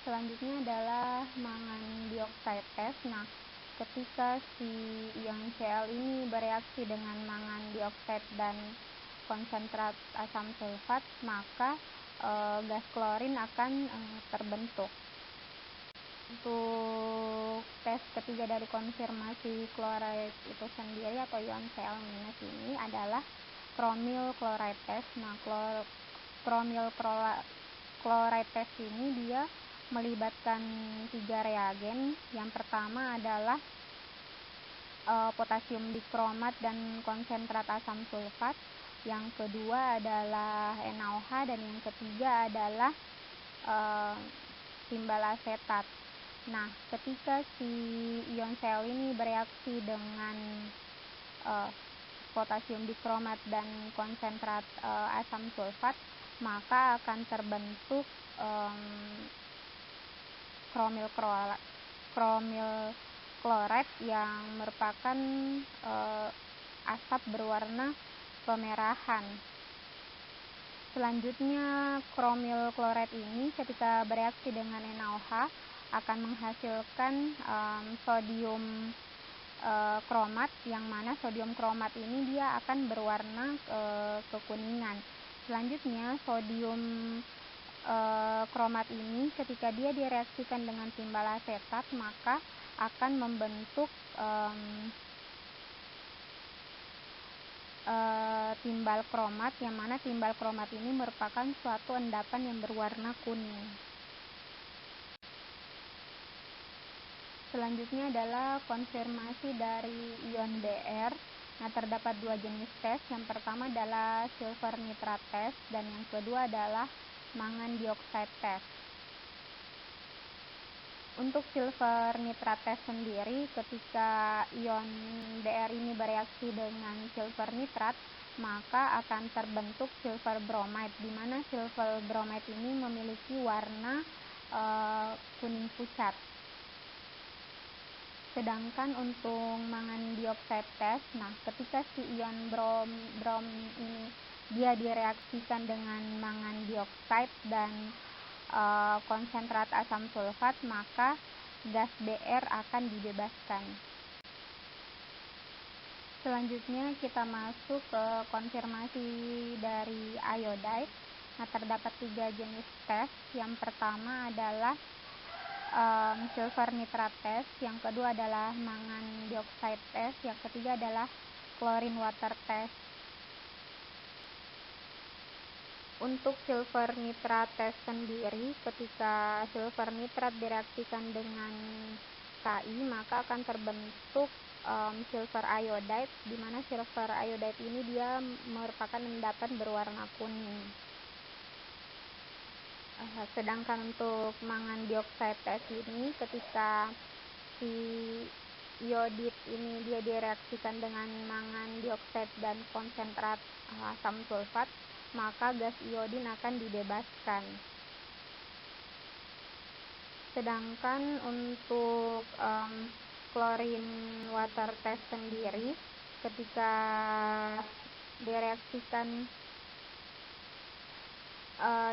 Selanjutnya adalah mangan dioksida test. Nah, ketika si ion Cl ini bereaksi dengan mangan dioksida dan konsentrat asam sulfat, maka gas klorin akan terbentuk. Untuk tes ketiga dari konfirmasi klorid itu sendiri atau ion Cl- ini adalah kromil klorid test. Nah, kromil klorid test ini dia melibatkan 3 reagen. Yang pertama adalah potasium dikromat dan konsentrat asam sulfat. Yang kedua adalah NaOH dan yang ketiga adalah timbal asetat. Nah, ketika si ion Cl ini bereaksi dengan potasium dikromat dan konsentrat asam sulfat, maka akan terbentuk kromil klorid yang merupakan asap berwarna kemerahan. Selanjutnya, kromil klorid ini ketika bereaksi dengan NaOH akan menghasilkan sodium kromat, yang mana sodium kromat ini dia akan berwarna kekuningan. Selanjutnya, sodium kromat ini ketika dia direaksikan dengan timbal asetat, maka akan membentuk timbal kromat, yang mana timbal kromat ini merupakan suatu endapan yang berwarna kuning. Selanjutnya adalah konfirmasi dari ion Br. Nah, terdapat 2 jenis tes. Yang pertama adalah silver nitrat test dan yang kedua adalah mangan dioksida test. Untuk silver nitrat test sendiri, ketika ion Br ini bereaksi dengan silver nitrat, maka akan terbentuk silver bromide, di mana silver bromide ini memiliki warna kuning pucat. Sedangkan untuk mangan dioksida test, nah ketika si ion brom ini dia direaksikan dengan mangan dioksida dan konsentrat asam sulfat, maka gas Br akan dibebaskan. Selanjutnya kita masuk ke konfirmasi dari iodide. Nah, terdapat 3 jenis tes. Yang pertama adalah silver nitrat test, yang kedua adalah mangan dioksida test, yang ketiga adalah chlorine water test. Untuk silver nitrat test sendiri, ketika silver nitrat direaksikan dengan Ki, maka akan terbentuk silver iodide, di mana silver iodide ini dia merupakan endapan berwarna kuning. Sedangkan untuk mangan dioksida test ini, ketika si iodid ini dia direaksikan dengan mangan dioksida dan konsentrat asam sulfat, maka gas iodin akan dibebaskan. Sedangkan untuk chlorine water test sendiri, ketika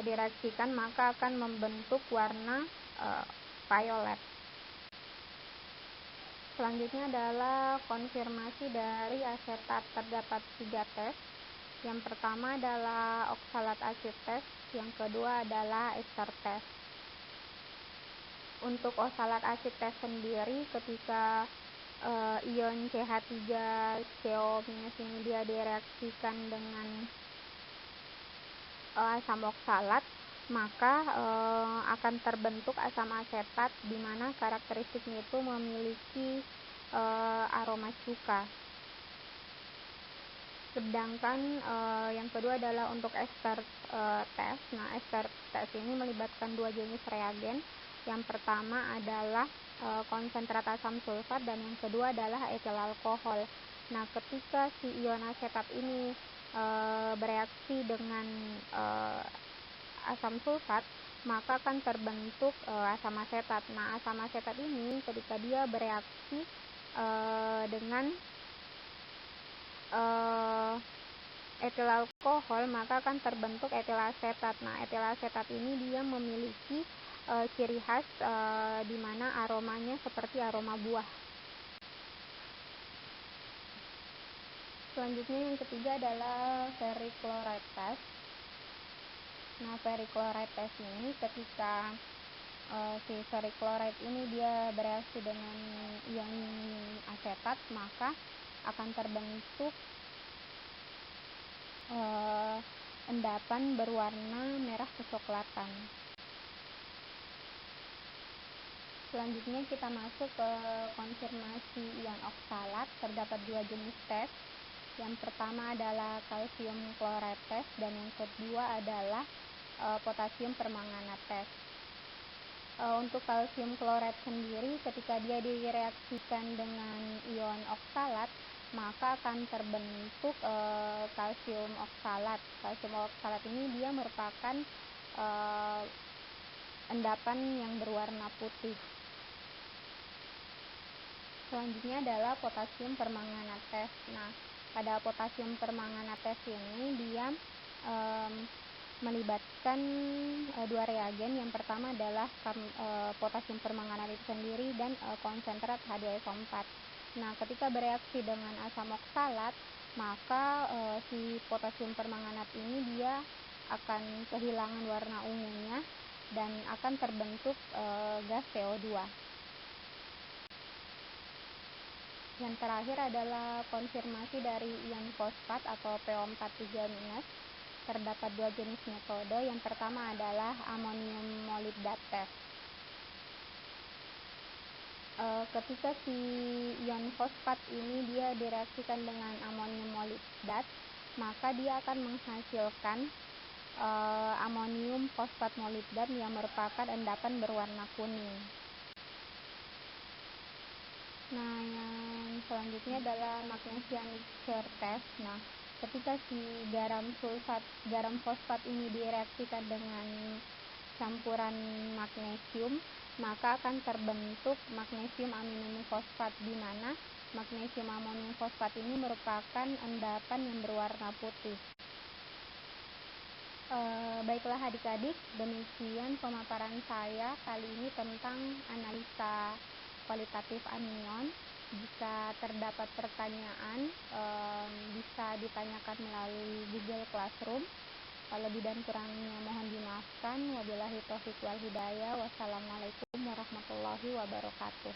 direaksikan maka akan membentuk warna violet. Selanjutnya adalah konfirmasi dari asetat. Terdapat 3 tes. Yang pertama adalah oksalat asid test, yang kedua adalah ester test. Untuk oksalat asid test sendiri, ketika ion CH3CO- ini dia direaksikan dengan asam oksalat, maka akan terbentuk asam asetat, di mana karakteristiknya itu memiliki aroma cuka. Sedangkan yang kedua adalah untuk ester test. Nah, ester test ini melibatkan 2 jenis reagen. Yang pertama adalah konsentrat asam sulfat dan yang kedua adalah etil alkohol. Nah, ketika si ion asetat ini bereaksi dengan asam sulfat, maka akan terbentuk asam asetat. Nah, asam asetat ini ketika dia bereaksi dengan etil alkohol, maka akan terbentuk etil asetat. Nah, etil asetat ini dia memiliki ciri khas di mana aromanya seperti aroma buah. Selanjutnya yang ketiga adalah ferrichloride test. Nah, ferrichloride test ini ketika si ferrichloride ini dia bereaksi dengan ion asetat, maka akan terbentuk endapan berwarna merah kecoklatan. Selanjutnya kita masuk ke konfirmasi ion oksalat. Terdapat dua jenis tes. Yang pertama adalah kalsium chloride test dan yang kedua adalah potasium permanganat test. Untuk kalsium chloride sendiri, ketika dia direaksikan dengan ion oksalat, maka akan terbentuk kalsium oksalat. Kalsium oksalat ini dia merupakan endapan yang berwarna putih. Selanjutnya adalah potasium permanganat test. Nah, pada potasium permanganat test ini dia melibatkan dua reagen. Yang pertama adalah potasium permanganat itu sendiri dan konsentrat H2SO4. Nah, ketika bereaksi dengan asam oksalat, maka si potasium permanganat ini dia akan kehilangan warna ungunya dan akan terbentuk gas CO2. Yang terakhir adalah konfirmasi dari ion fosfat atau PO43-. Terdapat dua jenis metode. Yang pertama adalah amonium molibdat test. Ketika si ion fosfat ini dia direaksikan dengan amonium molibdat, maka dia akan menghasilkan amonium fosfat molibdat yang merupakan endapan berwarna kuning. Nah, yang selanjutnya adalah magnesium mixture test. Nah, ketika si garam fosfat ini direaksikan dengan campuran magnesium, maka akan terbentuk magnesium amonium fosfat, di mana magnesium amonium fosfat ini merupakan endapan yang berwarna putih. Baiklah adik-adik, demikian pemaparan saya kali ini tentang analisa kualitatif anion. Jika terdapat pertanyaan, bisa ditanyakan melalui Google Classroom. Lebih dan kurangnya mohon dimaafkan. Wabillahi taufiq wal hidayah. Wassalamualaikum warahmatullahi wabarakatuh.